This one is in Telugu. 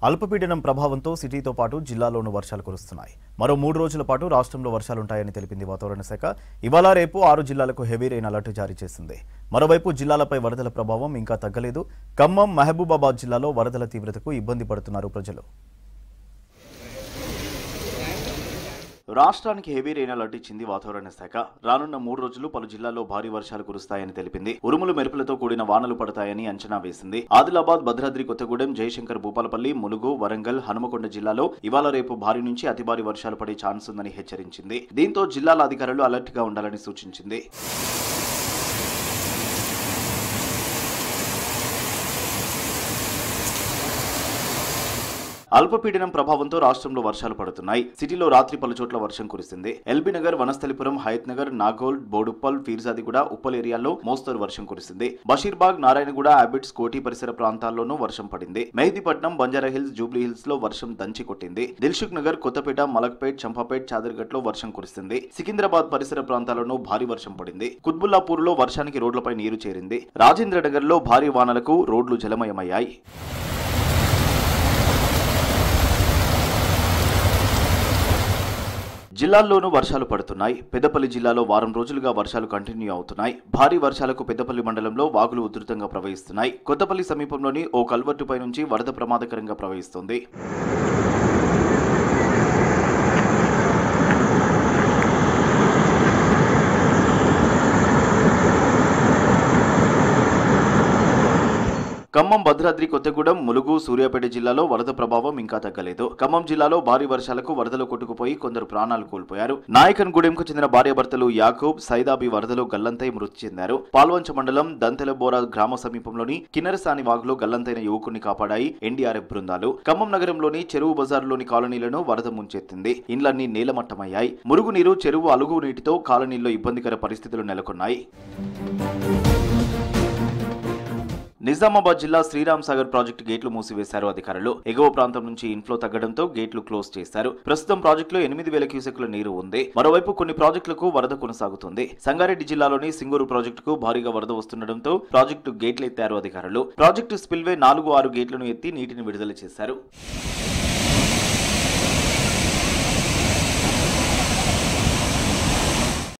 అల్పపీడనం ప్రభావంతో సిటీతో పాటు జిల్లాలోనూ వర్షాలు కురుస్తున్నాయి. మరో 3 రోజుల పాటు రాష్ట్రంలో వర్షాలుంటాయని తెలిపింది వాతావరణ శాఖ. ఇవాళ రేపు 6 జిల్లాలకు హెవీ రెయిన్ అలర్ట్ జారీ చేసింది. మరోవైపు జిల్లాలపై వరదల ప్రభావం ఇంకా తగ్గలేదు. ఖమ్మం, మహబూబాబాద్ జిల్లాలో వరదల తీవ్రతకు ఇబ్బంది పడుతున్నారు ప్రజలు. రాష్ట్రానికి హెవీ రెయిన్ అలర్ట్ ఇచ్చింది వాతావరణ శాఖ. రానున్న 3 రోజులు పలు జిల్లాల్లో భారీ వర్షాలు కురుస్తాయని తెలిపింది. ఉరుములు మెరుపులతో కూడిన వానలు పడతాయని అంచనా వేసింది. ఆదిలాబాద్, భద్రాద్రి కొత్తగూడెం, జయశంకర్, భూపాలపల్లి, ములుగు, వరంగల్, హనుమకొండ జిల్లాలో ఇవాళ రేపు భారీ నుంచి అతి భారీ వర్షాలు పడే ఛాన్స్ ఉందని హెచ్చరించింది. దీంతో జిల్లాల అధికారులు అలర్ట్ గా ఉండాలని సూచించింది. అల్పపీడనం ప్రభావంతో రాష్ట్రంలో వర్షాలు పడుతున్నాయి. సిటీలో రాత్రి పలుచోట్ల వర్షం కురిసింది. ఎల్బీ నగర్, వనస్థలిపురం, హయత్ నగర్, నాగోల్, బోడుప్పల్, ఫీర్జాదిగూడ, ఉప్పల్ ఏరియాల్లో మోస్తరు వర్షం కురిసింది. బషీర్బాగ్, నారాయణగూడ, అబిడ్స్, కోటి పరిసర ప్రాంతాల్లోనూ వర్షం పడింది. మెహదీపట్నం, బంజారాహిల్స్, జూబ్లీ హిల్స్ లో వర్షం దంచి కొట్టింది. దిల్సుఖ్ నగర్, కొత్తపేట, మలక్పేట్, చంపాపేట్, చాదర్ఘట్ లో వర్షం కురిసింది. సికింద్రాబాద్ పరిసర ప్రాంతాల్లోనూ భారీ వర్షం పడింది. కుత్బుల్లాపూర్ లో వర్షానికి రోడ్లపై నీరు చేరింది. రాజేంద్రనగర్ లో భారీ వానలకు రోడ్లు జలమయమయ్యాయి. జిల్లాల్లోనూ వర్షాలు పడుతున్నాయి. పెద్దపల్లి జిల్లాలో వారం రోజులుగా వర్షాలు కంటిన్యూ అవుతున్నాయి. భారీ వర్షాలకు పెద్దపల్లి మండలంలో వాగులు ఉధృతంగా ప్రవహిస్తున్నాయి. కొత్తపల్లి సమీపంలోని ఓ కల్వర్టుపై నుంచి వరద ప్రమాదకరంగా ప్రవహిస్తోంది. ఖమ్మం, భద్రాద్రి కొత్తగూడెం, ములుగు, సూర్యాపేట జిల్లాలో వరద ప్రభావం ఇంకా తగ్గలేదు. ఖమ్మం జిల్లాలో భారీ వర్షాలకు వరదలు కొట్టుకుపోయి కొందరు ప్రాణాలు కోల్పోయారు. నాయకన్గూడెంకు చెందిన భార్యాభర్తలు యాకూబ్, సైదాబి వరదలో గల్లంతై మృతి చెందారు. పాల్వంచ మండలం దంతెలబోరా గ్రామ సమీపంలోని కిన్నెరసాని వాగులో గల్లంతైన యువకుడిని కాపాడాయి ఎన్డీఆర్ఎఫ్ బృందాలు. ఖమ్మం నగరంలోని చెరువు బజార్లోని కాలనీలను వరద ముంచెత్తింది. ఇండ్లన్నీ నేలమట్టమయ్యాయి. మురుగునీరు, చెరువు అలుగు నీటితో కాలనీల్లో ఇబ్బందికర పరిస్థితులు నెలకొన్నాయి. నిజామాబాద్ జిల్లా శ్రీరామ్ సాగర్ ప్రాజెక్టు గేట్లు మూసివేశారు అధికారులు. ఎగువ ప్రాంతం నుంచి ఇన్ఫ్లో తగ్గడంతో గేట్లు క్లోజ్ చేశారు. ప్రస్తుతం ప్రాజెక్టులో 8,000 క్యూసెక్ల నీరు ఉంది. మరోవైపు కొన్ని ప్రాజెక్టులకు వరద కొనసాగుతుంది. సంగారెడ్డి జిల్లాలోని సింగూరు ప్రాజెక్టుకు భారీగా వరద వస్తుండటంతో ప్రాజెక్టు గేట్లు ఎత్తారు అధికారులు. ప్రాజెక్టు స్పిల్వే 4-6 గేట్లను ఎత్తి నీటిని విడుదల చేశారు.